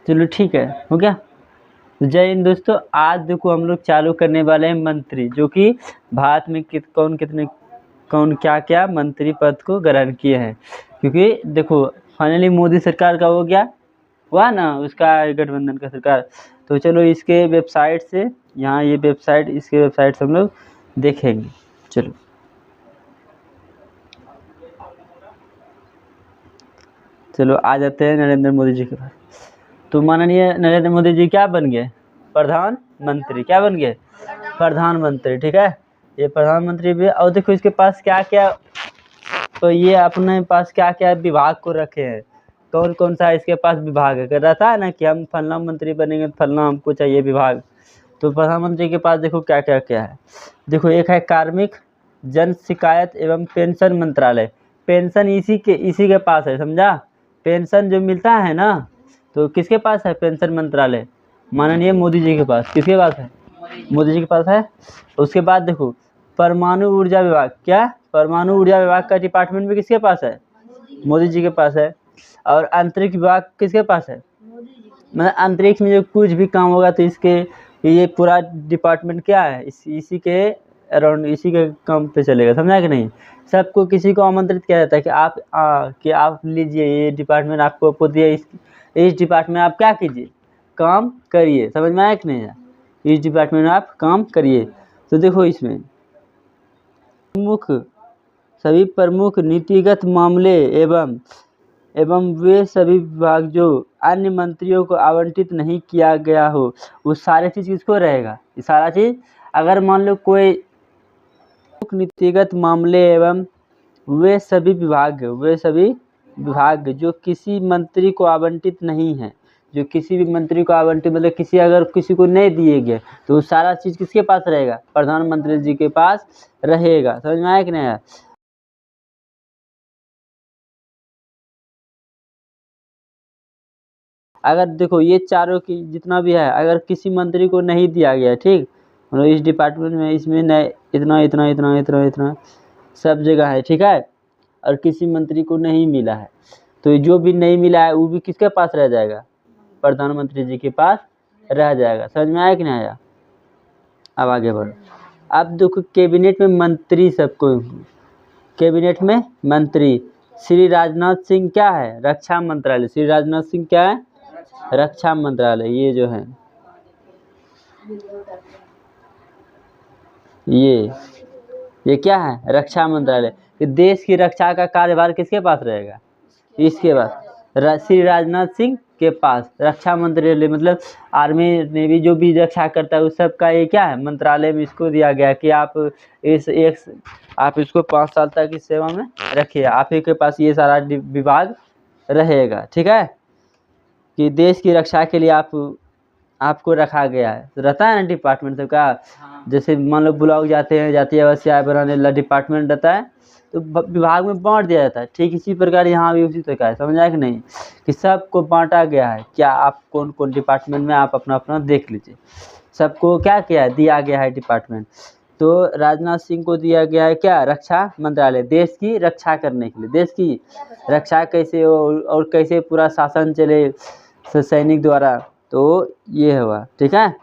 चलो ठीक है, हो गया। जय हिंद दोस्तों। आज देखो हम लोग चालू करने वाले हैं मंत्री, जो कि भारत में कौन क्या क्या मंत्री पद को ग्रहण किए हैं। क्योंकि देखो फाइनली मोदी सरकार का हो गया हुआ ना, उसका गठबंधन का सरकार। तो चलो इसके वेबसाइट से, यहाँ ये वेबसाइट, इसके वेबसाइट से हम लोग देखेंगे। चलो आ जाते हैं नरेंद्र मोदी जी के पास। तो माननीय नरेंद्र मोदी जी क्या बन गए? प्रधानमंत्री। क्या बन गए? प्रधानमंत्री। ठीक है, ये प्रधानमंत्री भी। और देखो इसके पास क्या क्या, तो ये अपने पास क्या क्या विभाग को रखे हैं, कौन कौन सा इसके पास विभाग है। कर रहा था ना कि हम फलना मंत्री बनेंगे, फलना हमको चाहिए विभाग। तो प्रधानमंत्री के पास देखो क्या क्या क्या है। देखो एक है कार्मिक जन शिकायत एवं पेंशन मंत्रालय। पेंशन इसी के पास है, समझा। पेंशन जो मिलता है ना, तो किसके पास है पेंशन मंत्रालय? माननीय मोदी जी के पास। किसके पास है? मोदी जी के पास है। उसके बाद देखो परमाणु ऊर्जा विभाग। क्या? परमाणु ऊर्जा विभाग का डिपार्टमेंट भी किसके पास है? मोदी जी के पास है। और अंतरिक्ष विभाग किसके पास है? मतलब अंतरिक्ष में जो कुछ भी काम होगा तो इसके ये पूरा डिपार्टमेंट क्या है, इसी के अराउंड, इसी के काम पे चलेगा, समझा कि नहीं। सबको किसी को आमंत्रित किया जाता है कि आप लीजिए ये डिपार्टमेंट आपको दिया, इस डिपार्टमेंट आप क्या कीजिए, काम करिए। समझ में आया कि नहीं? इस डिपार्टमेंट में आप काम करिए। तो देखो इसमें सभी प्रमुख नीतिगत मामले एवं वे सभी विभाग जो अन्य मंत्रियों को आवंटित नहीं किया गया हो, वो सारे चीज़ किसको रहेगा? ये सारा चीज़ अगर मान लो कोई नीतिगत मामले एवं वे सभी विभाग जो किसी मंत्री को आवंटित नहीं है, जो किसी भी मंत्री को आवंटित मतलब अगर किसी को नहीं दिए गए, तो वो सारा चीज़ किसके पास रहेगा? प्रधानमंत्री जी के पास रहेगा। समझ में आया कि नहीं आया? अगर देखो ये चारों की जितना भी है, अगर किसी मंत्री को नहीं दिया गया, ठीक, मतलब इस डिपार्टमेंट में इसमें नहीं, इतना इतना इतना इतना इतना सब जगह है, ठीक है, और किसी मंत्री को नहीं मिला है, तो जो भी नहीं मिला है वो भी किसके पास रह जाएगा? प्रधानमंत्री जी के पास रह जाएगा। समझ में आया कि नहीं आया? अब आगे बढ़ो। अब देखो कैबिनेट में मंत्री, सबको कैबिनेट में मंत्री श्री राजनाथ सिंह क्या है? रक्षा मंत्रालय। श्री राजनाथ सिंह क्या है? रक्षा मंत्रालय। ये जो है ये क्या है? रक्षा मंत्रालय। देश की रक्षा का कार्यभार किसके पास रहेगा? इसके पास, श्री राजनाथ सिंह के पास रक्षा मंत्रालय। मतलब आर्मी नेवी जो भी रक्षा करता है उस सब का ये क्या है? मंत्रालय में इसको दिया गया कि आप इसको 5 साल तक इस सेवा में रखिए, आप ही के पास ये सारा विभाग रहेगा। ठीक है, कि देश की रक्षा के लिए आपको रखा गया है। तो रहता है ना डिपार्टमेंट सबका। हाँ। जैसे मान लो ब्लॉक जाते हैं, जातीय आवासीय आय बढ़ाने वाला डिपार्टमेंट रहता है, तो विभाग में बांट दिया जाता है। ठीक इसी प्रकार यहाँ भी उसी प्रकार, समझ आया कि नहीं, कि सबको बांटा गया है। क्या आप कौन कौन डिपार्टमेंट में आप अपना अपना देख लीजिए। सबको क्या किया है? दिया गया है डिपार्टमेंट। तो राजनाथ सिंह को दिया गया है क्या? रक्षा मंत्रालय। देश की रक्षा करने के लिए, देश की रक्षा कैसे हो और कैसे पूरा शासन चले सैनिक द्वारा, तो ये हुआ। ठीक है,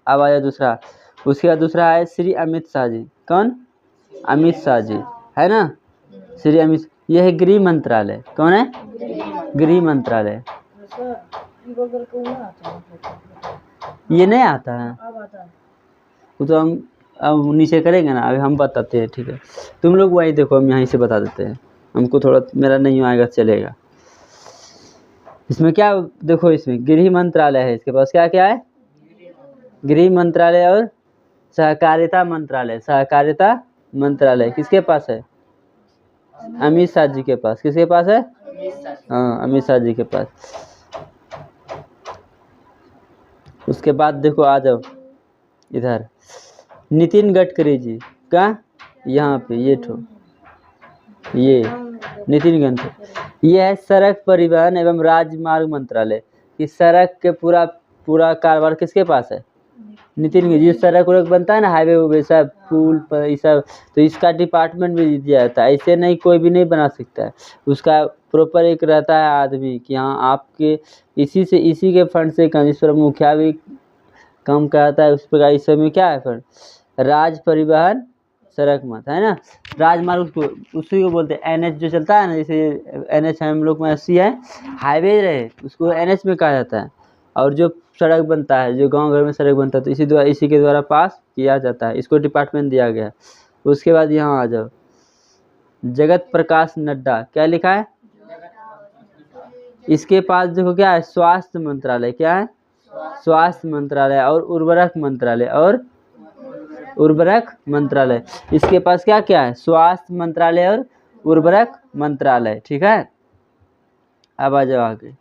अब आया दूसरा। उसके बाद दूसरा है श्री अमित शाह जी। कौन? अमित शाह जी, है ना। श्री अमित, यह है गृह मंत्रालय। कौन है? गृह मंत्रालय। ये नहीं आता है, वो तो हम अब नीचे करेंगे ना, अभी हम बताते हैं। ठीक है, तुम लोग वही देखो, हम यहीं से बता देते हैं। हमको थोड़ा, मेरा नहीं आएगा चलेगा। इसमें क्या देखो, इसमें गृह मंत्रालय है, इसके पास क्या क्या है? गृह मंत्रालय और सहकारिता मंत्रालय। सहकारिता मंत्रालय किसके पास है? अमित शाह जी के पास। किसके पास है? हाँ, अमित शाह जी के पास। उसके बाद देखो, आ जाओ इधर, नितिन गडकरी जी का, यहाँ पे ये नितिन गडकरी, ये है सड़क परिवहन एवं राजमार्ग मंत्रालय। कि सड़क के पूरा कारोबार किसके पास है? नितिन गडकरी। जो सड़क उड़क बनता है ना, हाईवे उवे सब, पुल पर ये सब, तो इसका डिपार्टमेंट भी दिया जाता है। ऐसे नहीं कोई भी नहीं बना सकता है, उसका प्रॉपर एक रहता है आदमी कि हाँ आपके इसी के फंड से काम, इस पर मुखिया भी काम कराता है। उस प्रकार इस समय क्या है फंड, राज परिवहन सड़क मत है ना, राजमार्ग उसको उसी को बोलते हैं। NH जो चलता है ना, जैसे NH हम लोग में 80 है, हाईवे रहे उसको NH में कहा जाता है। और जो सड़क बनता है, जो गांव घर में सड़क बनता है, तो इसी के द्वारा पास किया जाता है, इसको डिपार्टमेंट दिया गया है। उसके बाद यहाँ आ जाओ, जगत प्रकाश नड्डा, क्या लिखा है, इसके पास देखो क्या है, स्वास्थ्य मंत्रालय, क्या है, स्वास्थ्य मंत्रालय और उर्वरक मंत्रालय, और उर्वरक मंत्रालय। इसके पास क्या क्या है, स्वास्थ्य मंत्रालय और उर्वरक मंत्रालय, ठीक है। अब आ जाओ आगे,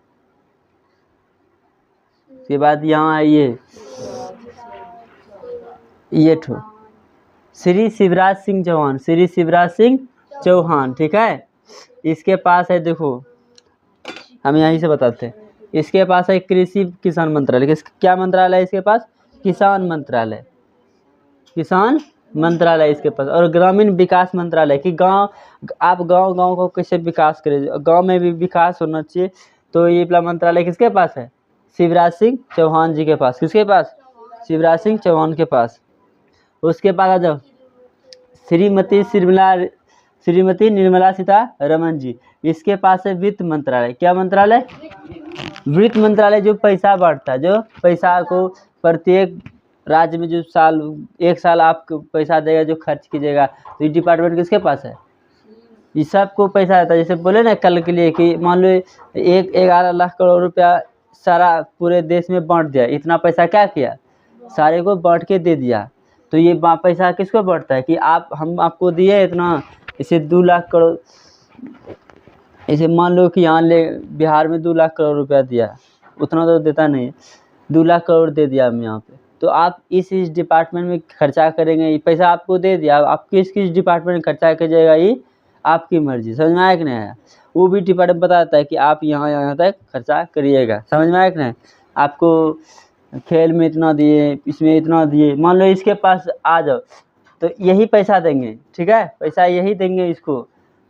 उसके बाद यहाँ आइए, ये ठो श्री शिवराज सिंह चौहान, श्री शिवराज सिंह चौहान, ठीक है। इसके पास है, देखो हम यहीं से बताते हैं, इसके पास है कृषि किसान मंत्रालय, क्या मंत्रालय है इसके पास, किसान मंत्रालय, किसान मंत्रालय इसके पास। और ग्रामीण विकास मंत्रालय कि गांव, आप गांव को कैसे विकास करें, गांव में भी विकास होना चाहिए, तो ये वाला मंत्रालय किसके पास है, शिवराज सिंह चौहान जी के पास, किसके पास, शिवराज सिंह चौहान के पास। उसके बाद आ जाओ, श्रीमती निर्मला सीतारमण जी, इसके पास है वित्त मंत्रालय, क्या मंत्रालय, वित्त मंत्रालय, जो पैसा बांटता है, जो पैसा को प्रत्येक राज्य में जो एक साल आपको पैसा देगा, जो खर्च कीजिएगा, तो ये डिपार्टमेंट किसके पास है, ये सबको पैसा आता है। जैसे बोले ना कल के लिए कि मान लो 11 लाख करोड़ रुपया सारा पूरे देश में बांट दिया, इतना पैसा क्या किया, सारे को बांट के दे दिया, तो ये पैसा किसको बढ़ता है कि हम आपको दिए इतना, इसे 2 लाख करोड़, इसे मान लो कि यहाँ बिहार में 2 लाख करोड़ रुपया दिया, उतना तो देता नहीं है, 2 लाख करोड़ दे दिया हम यहाँ पे, तो आप इस डिपार्टमेंट में खर्चा करेंगे, ये पैसा आपको दे दिया, आप किस डिपार्टमेंट में खर्चा कीजिएगा ये आपकी मर्जी, समझ में आया कि नहीं आया। वो भी डिपार्टमेंट बताता है कि आप यहाँ तक खर्चा करिएगा, समझ में आया कि नहीं। आपको खेल में इतना दिए, इसमें इतना दिए, मान लो इसके पास आ जाओ, तो यही पैसा देंगे, ठीक है, पैसा यही देंगे इसको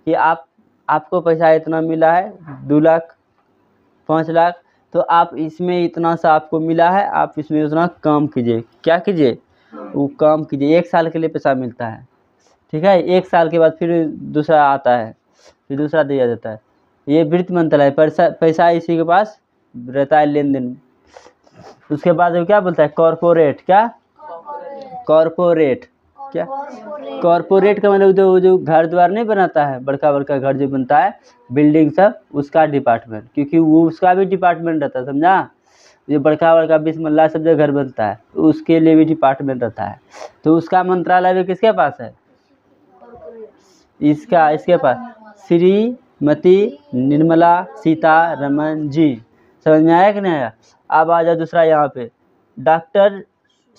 कि आपको पैसा इतना मिला है, 2 लाख 5 लाख, तो आप इसमें इतना सा आपको मिला है, आप इसमें उतना काम कीजिए, क्या कीजिए, वो काम कीजिए। 1 साल के लिए पैसा मिलता है, ठीक है, 1 साल के बाद फिर दूसरा आता है, फिर दूसरा दिया जाता है। ये वित्त मंत्रालय, पैसा इसी के पास रहता है लेन देन। उसके बाद वो क्या बोलता है, कॉर्पोरेट, क्या कॉर्पोरेट, क्या कॉर्पोरेट का मतलब जो घर द्वार नहीं बनाता है, बड़का बड़का घर जो बनता है, बिल्डिंग सब, उसका डिपार्टमेंट, क्योंकि वो उसका भी डिपार्टमेंट रहता है, समझा, जो बड़का बड़का 20 मल्ला सब जो घर बनता है, तो उसके लिए भी डिपार्टमेंट रहता है, तो उसका मंत्रालय भी किसके पास है, इसके पास श्रीमती निर्मला सीतारमण जी, समझ में आया कि नहीं आया। अब आ जाओ दूसरा यहाँ पे, डॉक्टर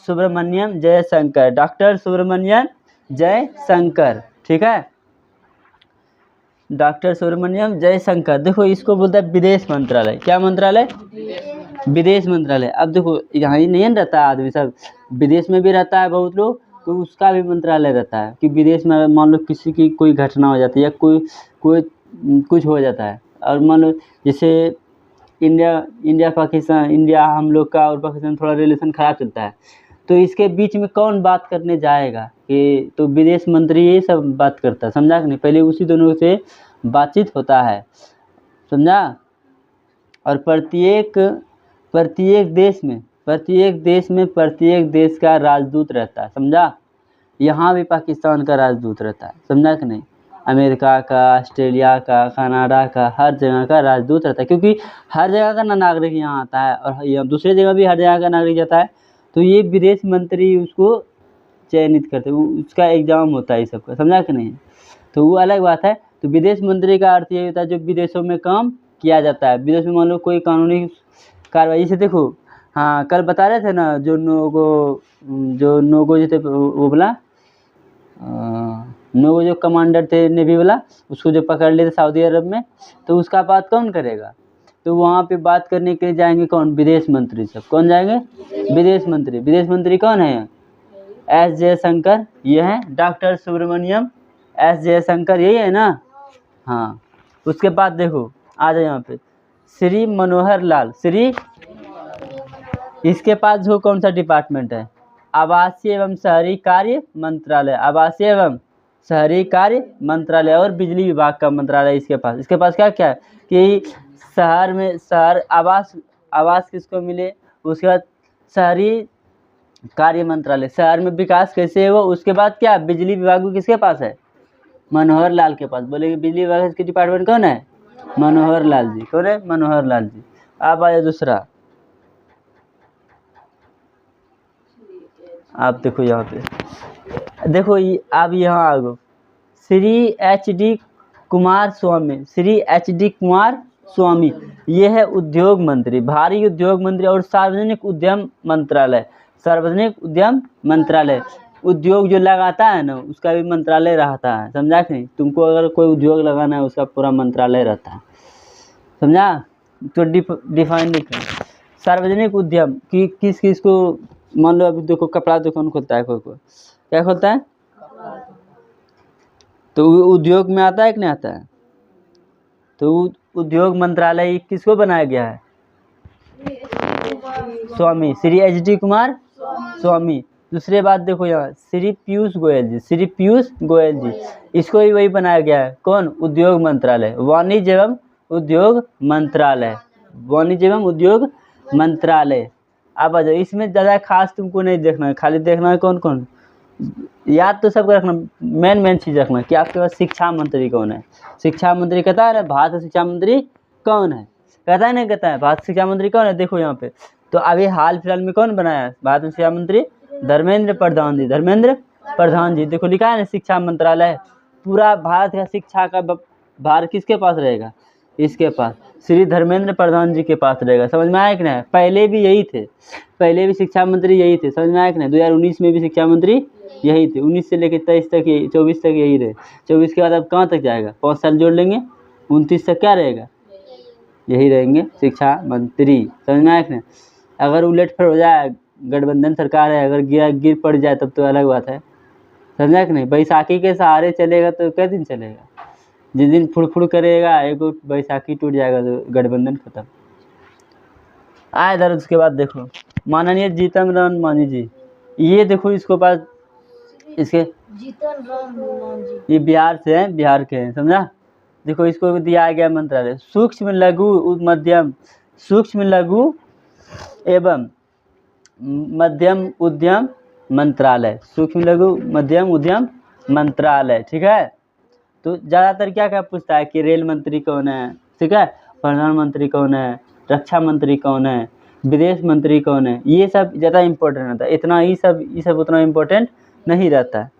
सुब्रमण्यम जयशंकर, डॉक्टर सुब्रमण्यम जयशंकर, ठीक है, डॉक्टर सुब्रमण्यम जयशंकर, देखो इसको बोलता है विदेश मंत्रालय, क्या मंत्रालय, विदेश मंत्रालय। अब देखो यहाँ ही नहीं रहता है आदमी सब, विदेश में भी रहता है बहुत लोग, तो उसका भी मंत्रालय रहता है कि विदेश में मान लो किसी की कोई घटना हो जाती है या कोई कुछ हो जाता है, और मान लो जैसे इंडिया पाकिस्तान, इंडिया हम लोग का और पाकिस्तान थोड़ा रिलेशन ख़राब चलता है, तो इसके बीच में कौन बात करने जाएगा कि, तो विदेश मंत्री ये सब बात करता है, समझा कि नहीं, पहले उसी दोनों से बातचीत होता है, समझा। और प्रत्येक देश में प्रत्येक देश का राजदूत रहता है, समझा, यहाँ भी पाकिस्तान का राजदूत रहता है, समझा कि नहीं, अमेरिका का, ऑस्ट्रेलिया का, कनाडा का, हर जगह का राजदूत रहता है, क्योंकि हर जगह का नागरिक यहाँ आता है, और यहाँ दूसरे जगह भी हर जगह का नागरिक जाता है, तो ये विदेश मंत्री उसको चयनित करते हैं, उसका एग्जाम होता है ये सबका, समझा कि नहीं, तो वो अलग बात है। तो विदेश मंत्री का अर्थ ये होता है जो विदेशों में काम किया जाता है, विदेश में मान लो कोई कानूनी कार्रवाई से, देखो हाँ कल बता रहे थे ना, जो नोगो जो थे, वो बोला नोगो जो कमांडर थे नेवी वाला, उसको जो पकड़ लिए थे सऊदी अरब में, तो उसका बात कौन करेगा, तो वहाँ पे बात करने के लिए जाएंगे कौन, विदेश मंत्री सब, कौन जाएंगे, विदेश मंत्री कौन है, एस जयशंकर, ये है डॉक्टर सुब्रमण्यम एस जयशंकर, यही है ना, हाँ। उसके बाद देखो आ जाओ यहाँ पे, श्री मनोहर लाल, श्री, इसके पास जो कौन सा डिपार्टमेंट है, आवासीय एवं शहरी कार्य मंत्रालय, आवासीय एवं शहरी कार्य मंत्रालय और बिजली विभाग का मंत्रालय इसके पास क्या क्या है कि शहर में शहर आवास किसको मिले, उसके बाद शहरी कार्य मंत्रालय, शहर में विकास कैसे हो, उसके बाद क्या बिजली विभाग भी किसके पास है, मनोहर लाल के पास। बोलेंगे बिजली विभाग के डिपार्टमेंट कौन है, मनोहर लाल जी। कौन है, मनोहर लाल जी। अब आया दूसरा, आप देखो यहाँ पे, देखो अब यहाँ आ गो, श्री एच.डी. कुमार स्वामी, श्री एच.डी. कुमार स्वामी, ये है उद्योग मंत्री, भारी उद्योग मंत्री और सार्वजनिक उद्यम मंत्रालय, सार्वजनिक उद्यम मंत्रालय, उद्योग जो लगाता है ना उसका भी मंत्रालय रहता है, समझा कि नहीं। तुमको अगर कोई उद्योग लगाना है उसका पूरा मंत्रालय रहता है, समझा। तो डिफाइन लिख, सार्वजनिक उद्यम कि किस को, मान लो अभी देखो कपड़ा दुकान खोलता है कोई क्या खोलता है, तो उद्योग में आता है कि नहीं आता है। तो उद्योग मंत्रालय किसको बनाया गया है, स्वामी, श्री एच.डी. कुमार स्वामी। दूसरे बात देखो यहाँ, श्री पीयूष गोयल जी, श्री पीयूष गोयल जी, इसको भी वही बनाया गया है, कौन, उद्योग मंत्रालय, वाणिज्य एवं उद्योग मंत्रालय, वाणिज्य एवं उद्योग मंत्रालय। अब आ जाओ, इसमें ज़्यादा खास तुमको नहीं देखना है, खाली देखना है कौन कौन, याद तो सबको रखना, मेन चीज़ रखना कि आपके पास शिक्षा मंत्री कौन है। शिक्षा मंत्री कहता है ना, भारत शिक्षा मंत्री कौन है, कहता है नहीं कहता है, भारत शिक्षा मंत्री कौन है। देखो यहाँ पे, तो अभी हाल फिलहाल में कौन बनाया है भारत में शिक्षा मंत्री, धर्मेंद्र प्रधान जी, धर्मेंद्र प्रधान जी। देखो लिखा है ना शिक्षा मंत्रालय, पूरा भारत का शिक्षा का भार किसके पास रहेगा, इसके पास, श्री धर्मेंद्र प्रधान जी के पास रहेगा। समझ में आया कि नहीं, पहले भी यही थे, पहले भी शिक्षा मंत्री यही थे, समझ में आया कि नहीं। 2019 में भी शिक्षा मंत्री यही थे, 19 से लेकर 23 तक, 24 तक यही रहे। 24 के बाद अब कहाँ तक जाएगा, 5 साल जोड़ लेंगे, 29 तक क्या रहेगा, यही रहेंगे शिक्षा मंत्री। समझ में आया कि नहीं। अगर उलट फिर हो जाए, गठबंधन सरकार है, अगर गिर पड़ जाए तब तो अलग बात है, समझा कि नहीं। बैसाखी के सहारे चलेगा तो कै दिन चलेगा, जिस दिन फुड़ करेगा एक बैसाखी टूट जाएगा तो गठबंधन खत्म। आए इधर, उसके बाद देखो माननीय जीतन राम मांझी जी, ये देखो इसको पास, इसके जीतन राम मांझी, ये बिहार से हैं, बिहार के हैं, समझा। देखो इसको दिया गया मंत्रालय, सूक्ष्म लघु मध्यम, सूक्ष्म लघु एवं मध्यम उद्यम मंत्रालय, सूक्ष्म लघु मध्यम उद्यम मंत्रालय, ठीक है। तो ज़्यादातर क्या क्या पूछता है कि रेल मंत्री कौन है, ठीक है, प्रधानमंत्री कौन है, रक्षा मंत्री कौन है, विदेश मंत्री कौन है, ये सब ज़्यादा इम्पोर्टेंट रहता है। इतना ये सब उतना इम्पोर्टेंट नहीं रहता है।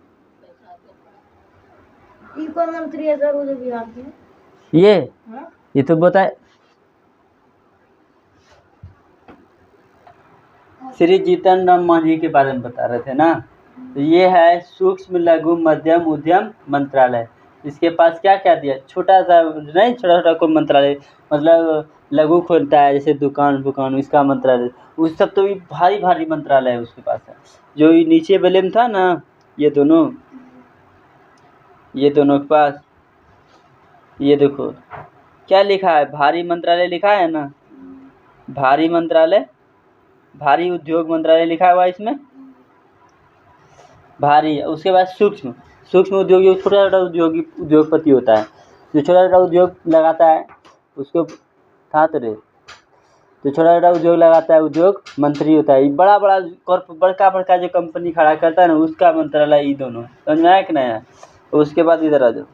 कौन मंत्री है सर मुझे बिहार के, ये तो बताए, श्री जीतन राम मांझी के बारे में बता रहे थे ना। तो ये है सूक्ष्म लघु मध्यम उद्यम मंत्रालय। इसके पास क्या क्या दिया, छोटा सा नहीं, छोटा कोई मंत्रालय, मतलब लघु खोलता है जैसे दुकान, इसका मंत्रालय, उस सब तो भी भारी मंत्रालय है उसके पास है। जो ये नीचे वाले में था ना, ये दोनों के पास, ये देखो क्या लिखा है, भारी मंत्रालय लिखा है ना, भारी मंत्रालय, भारी उद्योग मंत्रालय लिखा हुआ है इसमें, भारी। उसके बाद सूक्ष्म उद्योगी, छोटा छोटा उद्योगपति होता है, जो छोटा छोटा उद्योग लगाता है उसको तो छोटा छोटा उद्योग लगाता है, उद्योग मंत्री होता है। बड़का जो कंपनी खड़ा करता है ना, उसका मंत्रालय ये दोनों, समझ में आया कि नहीं है। उसके बाद इधर आ जाओ,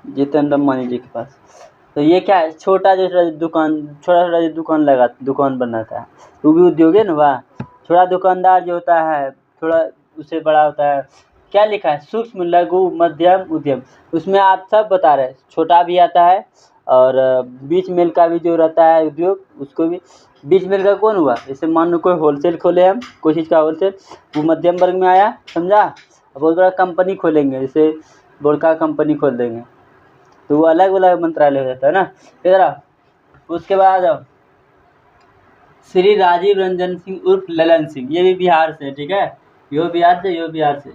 जीतन राम मांझी जी के पास, तो ये क्या है, छोटा जो दुकान बनाता है, वो भी उद्योग है ना। वाह, छोटा दुकानदार जो होता है, थोड़ा उससे बड़ा होता है, क्या लिखा है, सूक्ष्म लघु मध्यम उद्यम। उसमें आप सब बता रहे हैं, छोटा भी आता है और बीच मेल का भी जो रहता है उद्योग, उसको भी। बीच मेल का कौन हुआ, जैसे मान लो कोई होलसेल खोले हम, कोई चीज़ का होलसेल, वो मध्यम वर्ग में आया, समझा। बहुत बड़ा कंपनी खोलेंगे, जैसे बड़का कंपनी खोल देंगे, तो वो अलग अलग मंत्रालय हो जाता है ना। इधर उसके बाद श्री राजीव रंजन सिंह उर्फ ललन सिंह, ये भी बिहार से, ठीक है, यो बिहार से,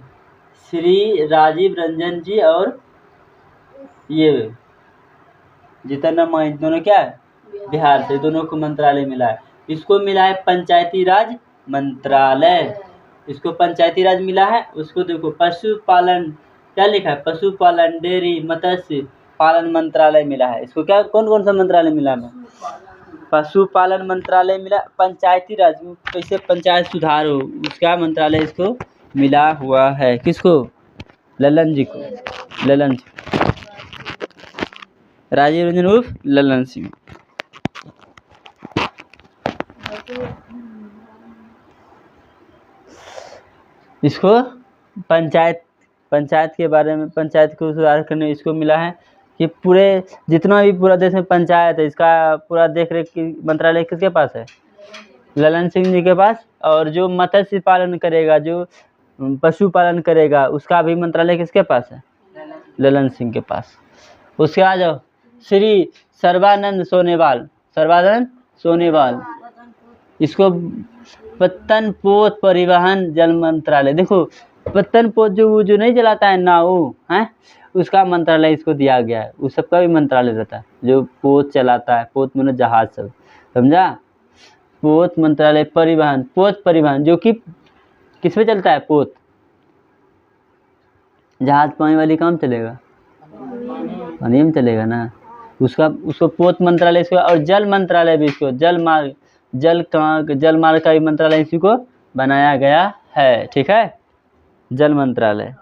श्री राजीव रंजन जी और ये जितेंद्र मोहन, दोनों क्या है बिहार से, दोनों को मंत्रालय मिला है। इसको मिला है पंचायती राज मंत्रालय, इसको पंचायती राज मिला है। उसको देखो पशुपालन, क्या लिखा है, पशुपालन डेयरी मत्स्य पालन मंत्रालय मिला है। इसको क्या कौन कौन सा मंत्रालय मिला है, पशुपालन मंत्रालय मिला, पंचायती राज कैसे पंचायत सुधार हो उसका मंत्रालय इसको मिला हुआ है। किसको, ललन जी को, ललन जी, राजीव रंजन उर्फ ललन सिंह। इसको पंचायत के बारे में, पंचायत को सुधार करने इसको मिला है कि पूरे जितना भी पूरा देश में पंचायत है इसका पूरा देख रेख की मंत्रालय किसके पास है, ललन सिंह जी के पास। और जो मत्स्य पालन करेगा, जो पशुपालन करेगा, उसका भी मंत्रालय किसके पास है, ललन सिंह के पास। उसके आ जाओ, श्री सर्बानंद सोनेवाल, इसको पत्तन पोत परिवहन जल मंत्रालय। देखो पत्तन पोत जो नहीं चलाता है नाव है, उसका मंत्रालय इसको दिया गया है। उस सबका भी मंत्रालय रहता है, जो पोत चलाता है, पोत मतलब जहाज सब, समझा। पोत मंत्रालय, परिवहन, पोत परिवहन जो कि किस पे चलता है, पोत, जहाज पानी वाली काम चलेगा, पानी में चलेगा ना, उसको पोत मंत्रालय इसको। और जल मंत्रालय भी इसको, जल मार्ग का भी मंत्रालय इसी को बनाया गया है। ठीक है, जल मंत्रालय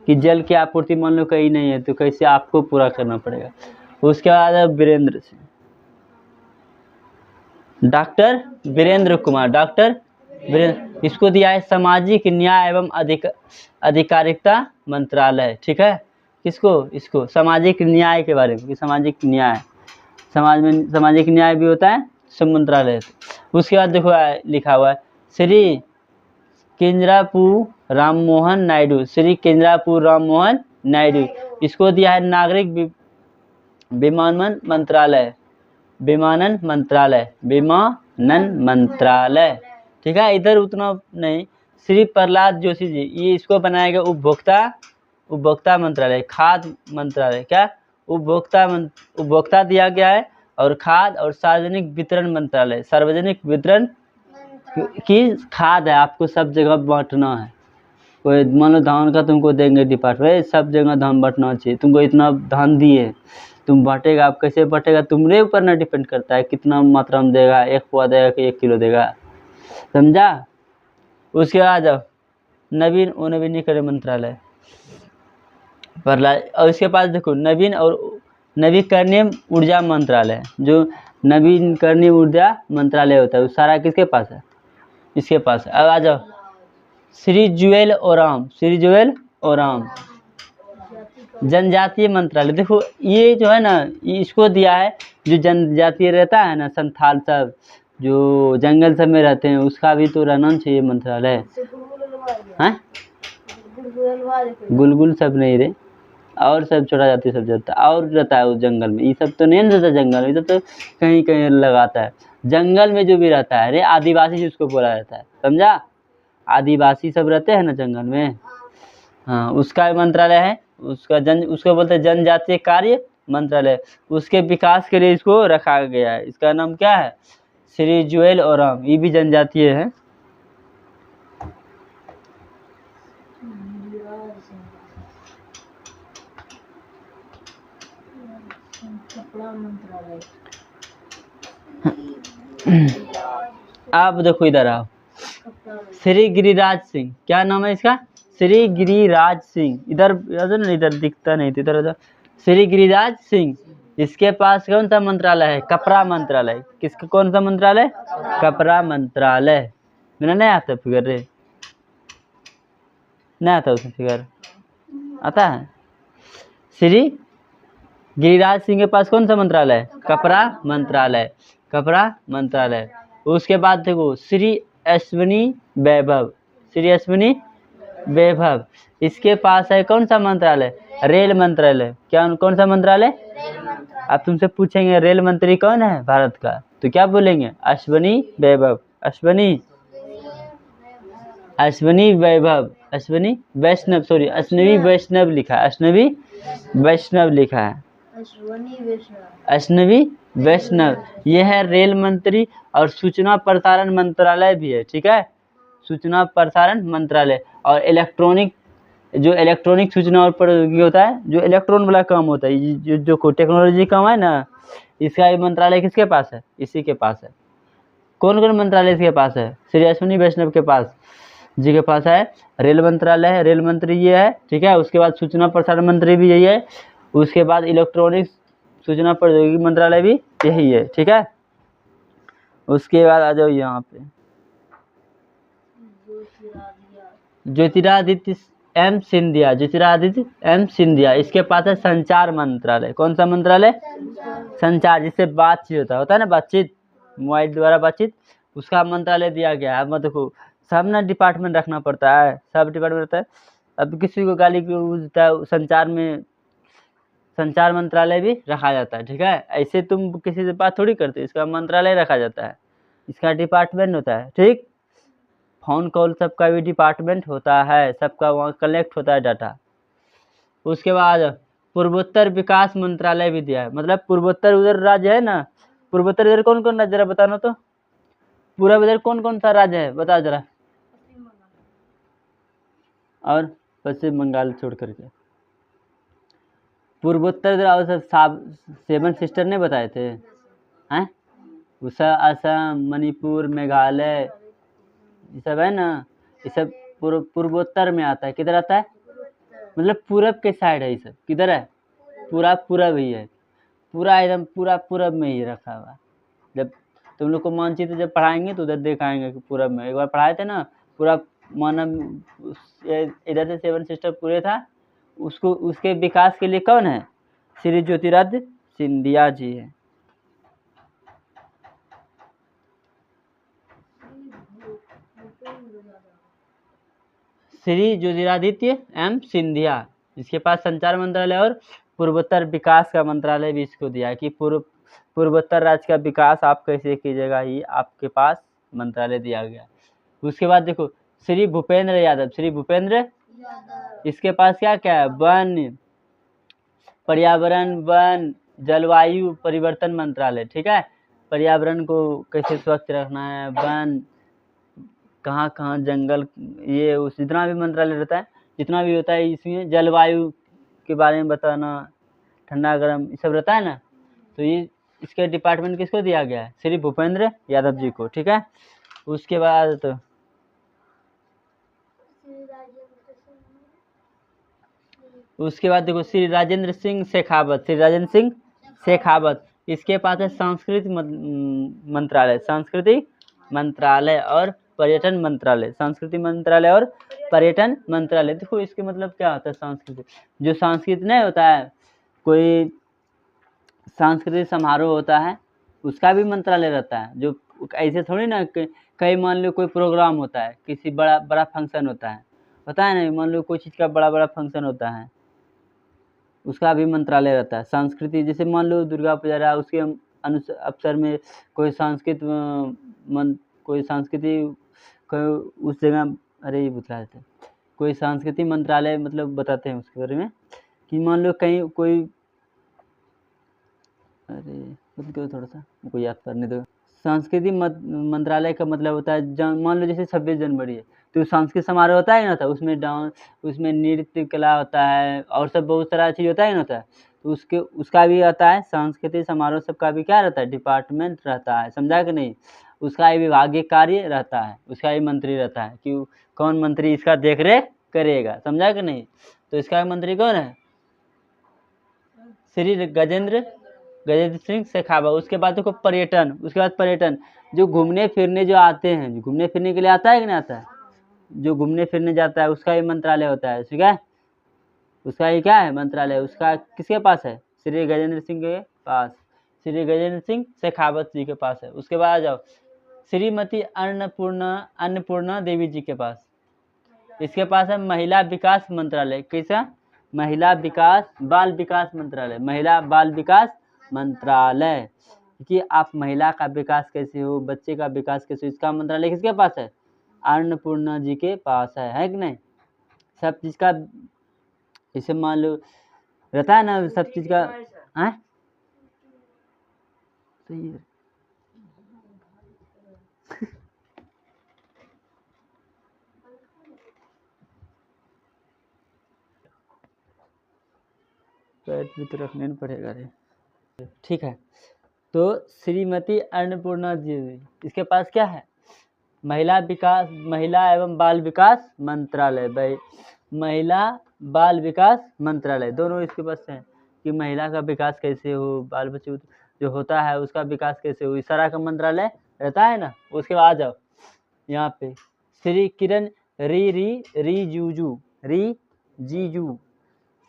कि जल की आपूर्ति मान लो कहीं नहीं है तो कैसे आपको पूरा करना पड़ेगा। उसके बाद वीरेंद्र सिंह, डॉक्टर वीरेंद्र कुमार, इसको दिया है सामाजिक न्याय एवं अधिकारिता मंत्रालय। ठीक है, किसको, इसको सामाजिक न्याय के बारे में, कि सामाजिक न्याय, समाज में सामाजिक न्याय भी होता है, सब मंत्रालय। उसके बाद देखो लिखा हुआ है श्री केंद्रापू राममोहन नायडू, इसको दिया है नागरिक विमानन मंत्रालय। ठीक है, इधर उतना नहीं। श्री प्रहलाद जोशी जी, ये इसको बनाया गया उपभोक्ता मंत्रालय, खाद्य मंत्रालय, क्या उपभोक्ता दिया गया है, और खाद्य और सार्वजनिक वितरण मंत्रालय, सार्वजनिक वितरण की खाद है, आपको सब जगह बांटना है। कोई मान लो धान का तुमको देंगे डिपार्टमेंट, सब जगह धान बांटना चाहिए, तुमको इतना धान दिए, तुम बांटेगा, आप कैसे बांटेगा तुम्हारे ऊपर ना डिपेंड करता है कितना मात्रा में देगा, 1 पौवा देगा कि 1 किलो देगा, समझा। उसके बाद नवीनीकरण मंत्रालय, और इसके पास देखो नवीकरणीय ऊर्जा मंत्रालय, जो नवीकरणीय ऊर्जा मंत्रालय होता है, वो सारा किसके पास है, इसके पास। अब आ जाओ श्री जुएल ओराम जनजातीय मंत्रालय। देखो ये जो है ना, इसको दिया है जो जनजातीय रहता है ना, संथाल सब जो जंगल सब में रहते हैं, उसका भी तो रहना चाहिए मंत्रालय है। गुलगुल सब नहीं रे, और सब छोटा जाति सब जाता और रहता है उस जंगल में, ये सब तो नहीं रहता जंगल में, ये सब तो कहीं कहीं लगाता है। जंगल में जो भी रहता है रे, आदिवासी जिसको बोला जाता है, समझा, आदिवासी सब रहते हैं ना जंगल में, हाँ, उसका मंत्रालय है, उसको बोलते हैं जनजातीय कार्य मंत्रालय। उसके विकास के लिए इसको रखा गया है, इसका नाम क्या है, श्री जुएल ओराम, ये भी जनजातीय है। आप देखो इधर आओ, श्री गिरिराज सिंह, क्या नाम है इसका, श्री गिरिराज सिंह, इधर दिखता नहीं, इधर श्री गिरिराज सिंह। इसके पास कौन सा मंत्रालय है, कपड़ा मंत्रालय। किसका कौन सा मंत्रालय, कपड़ा मंत्रालय। मेरा नहीं आता फिगर रे, नहीं आता उसमें फिगर, आता है। श्री गिरिराज सिंह के पास कौन सा मंत्रालय है, कपड़ा मंत्रालय। उसके बाद देखो श्री अश्विनी वैभव, इसके पास है कौन सा मंत्रालय, रेल मंत्रालय। कौन सा मंत्रालय, अब तुमसे पूछेंगे रेल मंत्री कौन है भारत का, तो क्या बोलेंगे, अश्विनी वैभव, अश्विनी वैष्णव, सॉरी अश्विनी वैष्णव लिखा है, अश्विनी वैष्णव लिखा है, अश्विनी वैष्णव। ये है रेल मंत्री और सूचना प्रसारण मंत्रालय भी है, ठीक है, सूचना प्रसारण मंत्रालय। और इलेक्ट्रॉनिक, जो इलेक्ट्रॉनिक सूचना और प्रौद्योगिकी होता है, जो इलेक्ट्रॉन वाला काम होता है, जो टेक्नोलॉजी काम है ना, इसका मंत्रालय किसके पास है? इसी के पास है। कौन कौन मंत्रालय इसके पास है? श्री अश्विनी वैष्णव के पास जी के पास है रेल मंत्रालय है, रेल मंत्री ये है, ठीक है। उसके बाद सूचना प्रसारण मंत्री भी यही है, उसके बाद इलेक्ट्रॉनिक सूचना प्रौद्योगिकी मंत्रालय भी यही है, ठीक है। उसके बाद आ जाओ यहाँ पे ज्योतिरादित्य एम सिंधिया, ज्योतिरादित्य एम सिंधिया, इसके पास है संचार मंत्रालय। कौन सा मंत्रालय? संचार, जिससे बातचीत होता है ना, बातचीत, मोबाइल द्वारा बातचीत, उसका मंत्रालय दिया गया है। देखो सब ना डिपार्टमेंट रखना पड़ता है, सब डिपार्टमेंट रहता है। अब किसी को गाली होता है, संचार में संचार मंत्रालय भी रखा जाता है, ठीक है। ऐसे तुम किसी से बात थोड़ी करते, इसका मंत्रालय रखा जाता है, इसका डिपार्टमेंट होता है, ठीक। फोन कॉल सबका भी डिपार्टमेंट होता है, सबका वहाँ कलेक्ट होता है डाटा। उसके बाद पूर्वोत्तर विकास मंत्रालय भी दिया है, मतलब पूर्वोत्तर उधर राज्य है ना, पूर्वोत्तर इधर कौन कौन राज्य, जरा बताना तो, पूर्व इधर कौन कौन सा राज्य है, बता जरा। और पश्चिम बंगाल छोड़ करके पूर्वोत्तर इधर सब 7 सिस्टर ने बताए थे हैं, उषा, असम, मणिपुर, मेघालय, ये सब है ना, ये सब पूर्वोत्तर में आता है। किधर आता है? मतलब पूरब के साइड है, ये सब किधर है? पूरा पूरब ही है, पूरा एकदम पूरा पूरब में ही रखा हुआ। जब तुम लोग को मानचित्र जब पढ़ाएंगे तो उधर दिखाएंगे कि पूरब में, एक बार पढ़ाए थे ना, पूरा मानव इधर से 7 सिस्टर पूरे था, उसको उसके विकास के लिए कौन है? श्री ज्योतिरादित्य सिंधिया जी है। श्री ज्योतिरादित्य एम सिंधिया, इसके पास संचार मंत्रालय और पूर्वोत्तर विकास का मंत्रालय भी इसको दिया है कि पूर्वोत्तर राज्य का विकास आप कैसे कीजिएगा, ही आपके पास मंत्रालय दिया गया। उसके बाद देखो श्री भूपेंद्र यादव, श्री भूपेंद्र, इसके पास क्या क्या है? वन, पर्यावरण, वन, जलवायु परिवर्तन मंत्रालय, ठीक है, पर्यावरण को कैसे स्वच्छ रखना है, वन, कहाँ कहाँ जंगल, ये उस जितना भी मंत्रालय रहता है, जितना भी होता है, इसमें जलवायु के बारे में बताना, ठंडा गर्म ये सब रहता है ना, तो ये इसके डिपार्टमेंट किसको दिया गया है? श्री भूपेंद्र यादव जी को, ठीक है। उसके बाद तो उसके बाद देखो श्री राजेंद्र सिंह शेखावत, श्री राजेंद्र सिंह शेखावत, इसके पास है सांस्कृतिक मंत्रालय, सांस्कृतिक मंत्रालय और पर्यटन मंत्रालय, सांस्कृतिक मंत्रालय और पर्यटन मंत्रालय। देखो इसके मतलब क्या होता है? सांस्कृतिक, जो सांस्कृतिक नहीं होता है, कोई सांस्कृतिक समारोह होता है, उसका भी मंत्रालय रहता है। जो ऐसे थोड़ी ना, कहीं मान लो कोई प्रोग्राम होता है, किसी बड़ा बड़ा फंक्शन होता है ना, मान लो कोई चीज़ का बड़ा बड़ा फंक्शन होता है, उसका भी मंत्रालय रहता है। संस्कृति, जैसे मान लो दुर्गा पूजा रहा, उसके अवसर में कोई कोई संस्कृति उस जगह, अरे ये बता देते, कोई सांस्कृतिक मंत्रालय मतलब बताते हैं उसके बारे में, कि मान लो कहीं कोई, अरे मतलब थोड़ा सा मुझको याद करने दो। सांस्कृतिक मंत्रालय का मतलब होता है, मान लो जैसे 26 जनवरी है, तो सांस्कृतिक समारोह होता है ना, था उसमें डांस, उसमें नृत्य कला होता है, और सब बहुत सारा चीज़ होता है ना, था तो उसका भी आता है सांस्कृतिक समारोह, सबका भी क्या रहता है? डिपार्टमेंट रहता है, समझा कि नहीं। उसका ही विभागीय कार्य रहता है, उसका ही मंत्री रहता है कि कौन मंत्री इसका देख रेख करेगा, समझा कि नहीं। तो इसका मंत्री कौन है? श्री गजेंद्र सिंह शेखावत। उसके बाद देखो पर्यटन, उसके बाद पर्यटन, जो घूमने फिरने जो आते हैं, जो घूमने फिरने के लिए आता है कि नहीं आता है, जो घूमने फिरने जाता है उसका ही मंत्रालय होता है, ठीक है, उसका ही क्या है? मंत्रालय। उसका किसके पास है? श्री गजेंद्र सिंह के पास, श्री गजेंद्र सिंह शेखावत जी के पास है। उसके बाद आ जाओ श्रीमती अन्नपूर्णा देवी जी के पास, इसके पास है महिला विकास मंत्रालय। कैसा? महिला विकास बाल विकास मंत्रालय, महिला बाल विकास मंत्रालय, कि आप महिला का विकास कैसे हो, बच्चे का विकास कैसे हो, इसका मंत्रालय किसके पास है? अन्नपूर्णा जी के पास है कि नहीं। सब चीज़ का, इसे मान लो रहता है ना सब चीज़ का। हैं सही है। पैर भी तो रखने नहीं पड़ेगा रे। ठीक है, तो श्रीमती अन्नपूर्णा जी, इसके पास क्या है? महिला विकास, महिला एवं बाल विकास मंत्रालय। भाई महिला बाल विकास मंत्रालय दोनों इसके पास है कि महिला का विकास कैसे हो, बाल बच्चे जो होता है उसका विकास कैसे हो, इस तरह का मंत्रालय रहता है ना। उसके बाद आ जाओ यहाँ पे श्री किरण रिजिजू,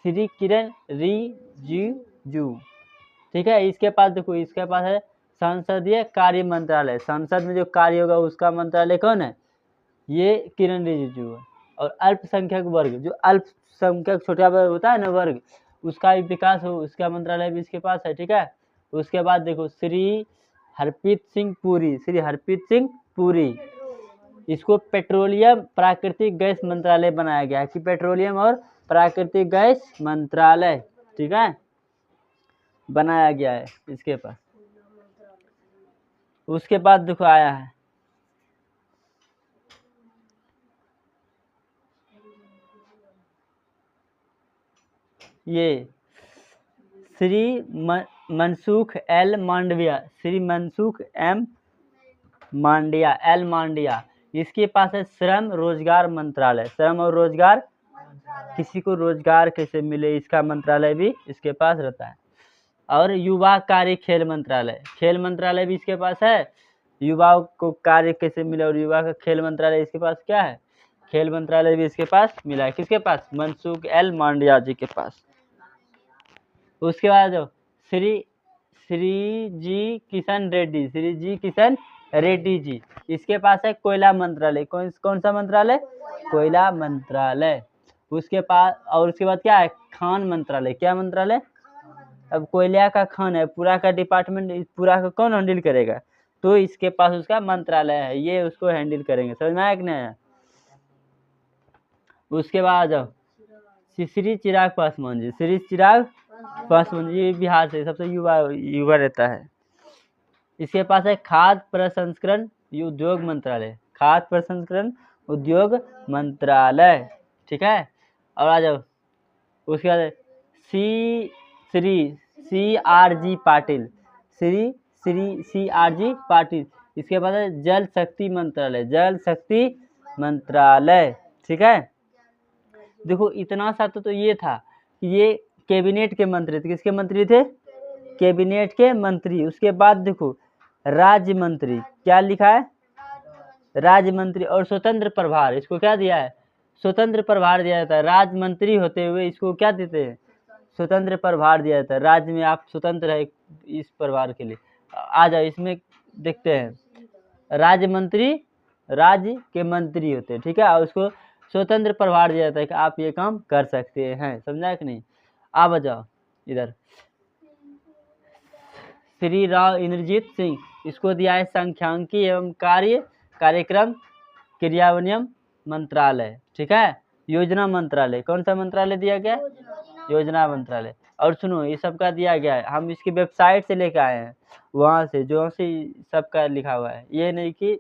श्री किरण रिजिजू, ठीक है। इसके पास देखो, इसके पास है संसदीय कार्य मंत्रालय, संसद में जो कार्य होगा उसका मंत्रालय कौन है? ये किरण रिजिजू है। और अल्पसंख्यक वर्ग, जो अल्पसंख्यक छोटा वर्ग होता है ना वर्ग, उसका भी विकास हो, उसका मंत्रालय भी इसके पास है, ठीक है। उसके बाद देखो श्री हरप्रीत सिंह पुरी, श्री हरप्रीत सिंह पुरी, इसको पेट्रोलियम प्राकृतिक गैस मंत्रालय बनाया गया है कि पेट्रोलियम और प्राकृतिक गैस मंत्रालय, ठीक है, बनाया गया है इसके पास। उसके बाद देखो आया है ये Shri Mansukh L Mandaviya, Shri Mansukh M Mandiya, L Mandiya, इसके पास है श्रम रोजगार मंत्रालय, श्रम और रोजगार, किसी को रोजगार कैसे मिले इसका मंत्रालय भी इसके पास रहता है। और युवा कार्य खेल मंत्रालय, खेल मंत्रालय भी इसके पास है, युवाओं को कार्य कैसे मिले और युवा का खेल मंत्रालय इसके पास क्या है? खेल मंत्रालय भी इसके पास मिला है, किसके पास? मनसुख एल मांडिया जी के पास। उसके बाद जो श्री जी किशन रेड्डी, श्री जी किशन रेड्डी जी, इसके पास है कोयला मंत्रालय, कौन सा मंत्रालय? कोयला मंत्रालय। उसके पास, और उसके बाद क्या है? खान मंत्रालय, क्या मंत्रालय? अब कोयला का खान है, पूरा का डिपार्टमेंट पूरा का कौन हैंडल करेगा? तो इसके पास उसका मंत्रालय है, ये उसको हैंडल करेंगे, समझ में आया कि नहीं? उसके बाद जाओ श्री चिराग पासवान जी, श्री चिराग पासवान जी, ये बिहार से सबसे युवा रहता है। इसके पास है खाद्य प्रसंस्करण उद्योग मंत्रालय, खाद्य प्रसंस्करण उद्योग मंत्रालय, ठीक है। और आ जाओ उसके बाद श्री CRG पाटिल, श्री CRG पाटिल, इसके बाद है जल शक्ति मंत्रालय, जल शक्ति मंत्रालय, ठीक है। देखो इतना सा तो ये था कि ये कैबिनेट के मंत्री थे, किसके मंत्री थे? कैबिनेट के मंत्री। उसके बाद देखो राज्य मंत्री, क्या लिखा है? राज्य मंत्री और स्वतंत्र प्रभार, इसको क्या दिया है? स्वतंत्र प्रभार दिया जाता है। राज्य मंत्री होते हुए इसको क्या देते हैं? स्वतंत्र प्रभार दिया जाता है, राज्य में आप स्वतंत्र है इस प्रभार के लिए। आ जाओ इसमें देखते हैं, राज्य मंत्री राज्य के मंत्री होते हैं, ठीक है, और उसको स्वतंत्र प्रभार दिया जाता है कि आप ये काम कर सकते हैं, समझा कि नहीं? आ जाओ इधर श्री राव इंद्रजीत सिंह, इसको दिया है सांख्यिकी एवं कार्यक्रम क्रियान्वयन मंत्रालय, ठीक है। योजना मंत्रालय, कौन सा मंत्रालय दिया गया? योजना मंत्रालय। और सुनो ये सबका दिया गया है, हम इसकी वेबसाइट से लेके आए हैं, वहाँ से जो से सबका लिखा हुआ है, ये नहीं कि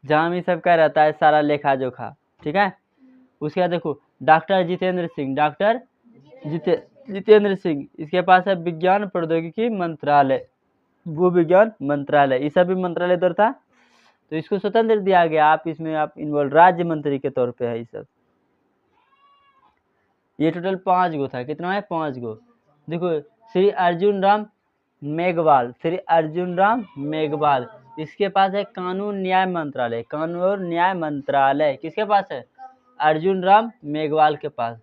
जहाँ भी सबका रहता है सारा लेखा जोखा, ठीक है। उसके बाद देखो डॉक्टर जितेंद्र सिंह, डॉक्टर जितेंद्र सिंह, इसके पास है विज्ञान प्रौद्योगिकी मंत्रालय, भू विज्ञान मंत्रालय, ये सब भी मंत्रालय इधर था, तो इसको स्वतंत्र दिया गया, आप इसमें आप इन्वॉल्व राज्य मंत्री के तौर पे है ये सब। ये टोटल 5 गो था, कितना है? 5 गो। देखो श्री अर्जुन राम मेघवाल, श्री अर्जुन राम मेघवाल, इसके पास है कानून न्याय मंत्रालय, कानून और न्याय मंत्रालय किसके पास है? अर्जुन राम मेघवाल के पास।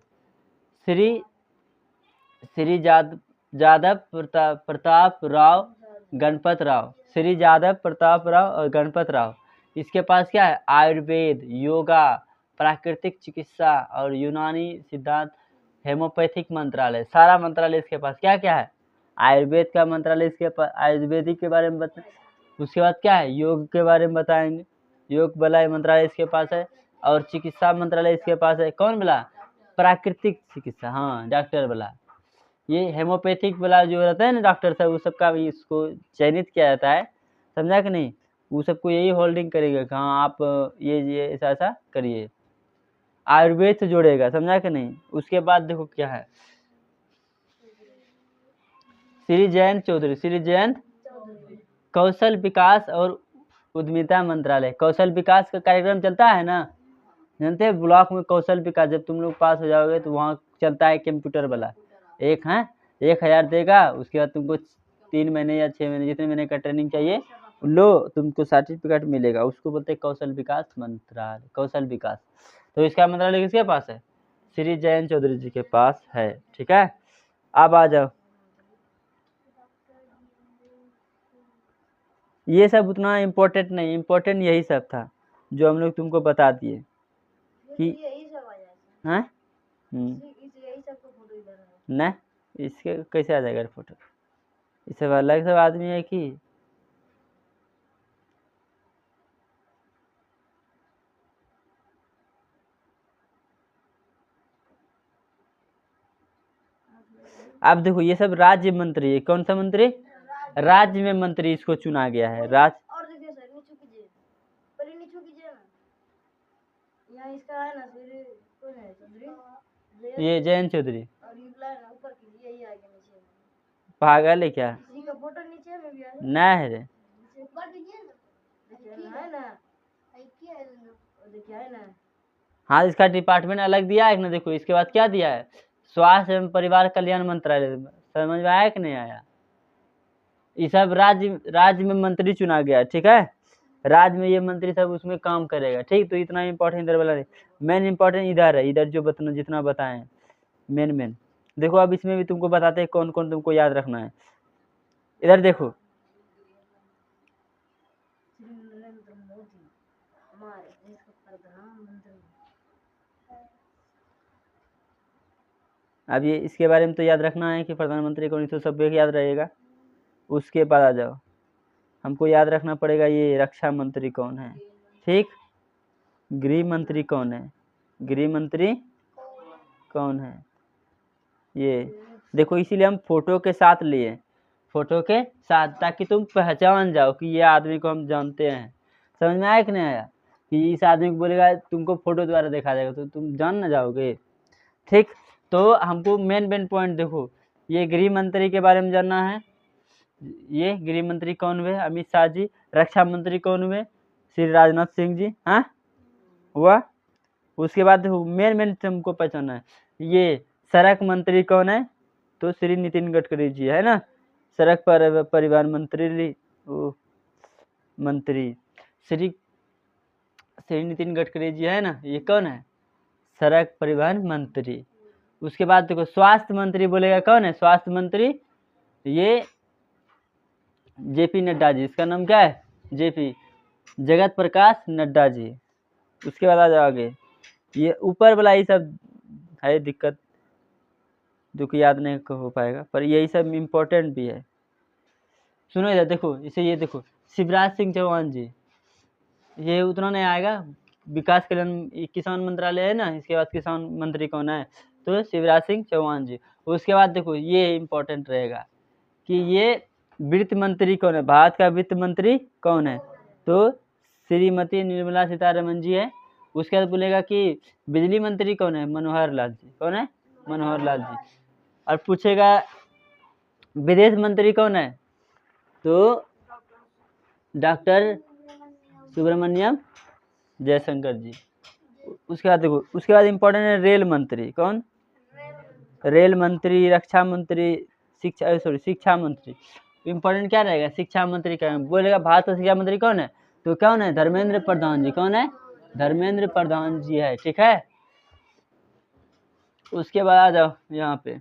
श्री जादव प्रताप राव गणपत राव, श्री जादव प्रताप राव और गणपत राव, इसके पास क्या है? आयुर्वेद, योगा, प्राकृतिक चिकित्सा और यूनानी सिद्धांत, हेमोपैथिक मंत्रालय, सारा मंत्रालय इसके पास क्या क्या है? आयुर्वेद का मंत्रालय इसके पास, आयुर्वेदिक के बारे में बताएं। उसके बाद क्या है? योग के बारे में बताएंगे, योग वाला मंत्रालय इसके पास है। और चिकित्सा मंत्रालय इसके पास है। कौन वाला? प्राकृतिक चिकित्सा, हाँ डॉक्टर वाला। ये हेमोपैथिक वाला जो रहता है ना डॉक्टर साहब, वो सबका भी इसको चयनित किया जाता है, समझा कि नहीं? वो सबको यही होल्डिंग करेगा कि हाँ आप ये ऐसा ऐसा करिए, आयुर्वेद से जोड़ेगा, समझा कि नहीं? उसके बाद देखो क्या है, श्री जयंत चौधरी, श्री जयंत कौशल विकास और उद्यमिता मंत्रालय। कौशल विकास का कार्यक्रम चलता है ना, जानते हैं ब्लॉक में कौशल विकास, जब तुम लोग पास हो जाओगे तो वहाँ चलता है कंप्यूटर वाला, एक है 1000 देगा, उसके बाद तुमको 3 महीने या 6 महीने जितने महीने का ट्रेनिंग चाहिए लो, तुमको सर्टिफिकेट मिलेगा, उसको बोलते हैं कौशल विकास मंत्रालय, कौशल विकास। तो इसका मंत्रालय किसके पास है? श्री जयंत चौधरी जी के पास है, ठीक है। अब आ जाओ, ये सब उतना इम्पोर्टेंट नहीं, इम्पोर्टेंट यही सब था जो हम लोग तुमको बता दिए कि हाँ न, इसके कैसे आ जाएगा फोटो? इस सब अलग सब आदमी है कि अब देखो ये सब राज्य मंत्री है। कौन सा मंत्री? राज्य में मंत्री इसको चुना गया है। राज्य और देखिए सर नीचे कीजिए, पर नीचे कीजिए ना, यहाँ इसका है ना फिर कौन है? चौधरी, ये जयंत चौधरी। और ये बुलाए ना ऊपर कीजिए, यही आगे नीचे पागल है क्या? इसी का फोटो नीचे में भी है ना है रे, ऊपर कीजिए ना, देखिए है ना, देखिए है ना। हाँ इसका डिपार्टमेंट अलग दिया है ना, देखो इसके बाद क्या दिया है, स्वास्थ्य एवं परिवार कल्याण मंत्रालय। समझ में आया कि नहीं आया? ये सब राज्य में मंत्री चुना गया, ठीक है। राज्य में ये मंत्री सब उसमें काम करेगा, ठीक। तो इतना इम्पोर्टेंट इधर वाला नहीं, मेन इम्पोर्टेंट इधर है, इधर जो बतना जितना बताएं मेन देखो। अब इसमें भी तुमको बताते हैं कौन कौन तुमको याद रखना है। इधर देखो, नरेंद्र मोदी हमारे देश का प्रधानमंत्री। अब ये इसके बारे में तो याद रखना है कि प्रधानमंत्री कौन, तो सब याद रहेगा। उसके बाद आ जाओ, हमको याद रखना पड़ेगा ये रक्षा मंत्री कौन है, ठीक। गृह मंत्री कौन है? गृह मंत्री कौन है? ये देखो, इसीलिए हम फोटो के साथ लिए, फोटो के साथ, ताकि तुम पहचान जाओ कि ये आदमी को हम जानते हैं। समझ में आया कि नहीं आया? कि इस आदमी को बोलेगा, तुमको फोटो द्वारा देखा जाएगा तो तुम जान ना जाओगे, ठीक। तो हमको मेन पॉइंट देखो, ये गृह मंत्री के बारे में जानना है। ये गृह मंत्री कौन हुए? अमित शाह जी। रक्षा मंत्री कौन हुए? श्री राजनाथ सिंह जी, हाँ हुआ। उसके बाद देखो मेन तुमको पहचानना है, ये सड़क मंत्री कौन है? तो श्री नितिन गडकरी जी है ना, सड़क परिवहन मंत्री श्री नितिन गडकरी जी है ना, ये कौन है? सड़क परिवहन मंत्री। उसके बाद देखो स्वास्थ्य मंत्री बोलेगा कौन है? स्वास्थ्य मंत्री ये जेपी नड्डा जी। इसका नाम क्या है? जेपी, जगत प्रकाश नड्डा जी। उसके बाद आ जाओ आगे, ये ऊपर वाला ये सब है दिक्कत जो कि याद नहीं हो पाएगा, पर यही सब इम्पोर्टेंट भी है। सुनो इधर देखो, इसे ये देखो, शिवराज सिंह चौहान जी, ये उतना नहीं आएगा। विकास कल्याण किसान मंत्रालय है ना, इसके बाद किसान मंत्री कौन है? तो शिवराज सिंह चौहान जी। उसके बाद देखो ये इम्पोर्टेंट रहेगा कि ये वित्त मंत्री कौन है? भारत का वित्त मंत्री कौन है? तो श्रीमती निर्मला सीतारमन जी है। उसके बाद बोलेगा कि बिजली मंत्री कौन है? मनोहर लाल जी। कौन है? मनोहर लाल जी। और पूछेगा विदेश मंत्री कौन है? तो डॉक्टर सुब्रमण्यम जयशंकर जी। उसके बाद देखो, उसके बाद इम्पोर्टेंट है रेल मंत्री। कौन? रेल मंत्री, रक्षा मंत्री, शिक्षा मंत्री। इम्पोर्टेंट क्या रहेगा? शिक्षा मंत्री क्या बोलेगा? भारत का शिक्षा मंत्री कौन है? तो कौन है? धर्मेंद्र प्रधान जी। कौन है? धर्मेंद्र प्रधान जी है, ठीक है। उसके बाद आ जाओ यहाँ पे,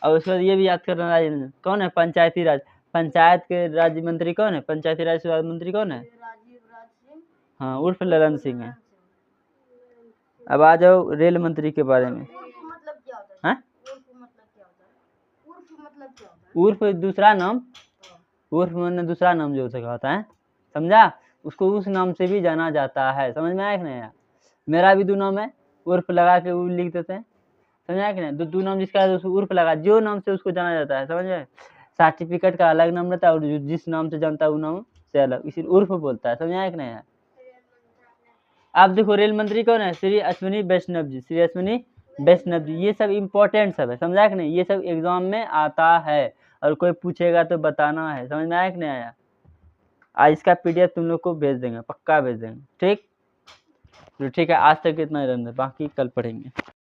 और उसके बाद ये भी याद करना, राज्य कौन है? पंचायती राज, पंचायत के राज्य मंत्री कौन है? पंचायती राज मंत्री कौन है? हाँ उर्फ ललन सिंह है। अब आ जाओ रेल मंत्री के बारे में। हाँ उर्फ दूसरा नाम, उर्फ मैंने दूसरा नाम जो उसे होता है, समझा? उसको उस नाम से भी जाना जाता है। समझ में आया कि नहीं? मेरा भी 2 नाम है, उर्फ लगा के वो लिख देते हैं, समझा कि नहीं। 2 नाम जिसका है उसको उर्फ लगा, जो नाम से उसको जाना जाता है, समझ में। सर्टिफिकेट का अलग नाम रहता है और जिस नाम से जानता है वो नाम से अलग, इसी उर्फ बोलता है, समझा कि नहीं है। आप देखो रेल मंत्री कौन है, श्री अश्विनी वैष्णव जी, श्री अश्विनी वैष्णव जी। ये सब इम्पोर्टेंट सब है, समझा कि नहीं, ये सब एग्जाम में आता है और कोई पूछेगा तो बताना है, समझ में आया कि नहीं आया। आज इसका PDF तुम लोग को भेज देंगे, पक्का भेज देंगे, ठीक। तो ठीक है, आज तक इतना ही रहने, बाकी कल पढ़ेंगे।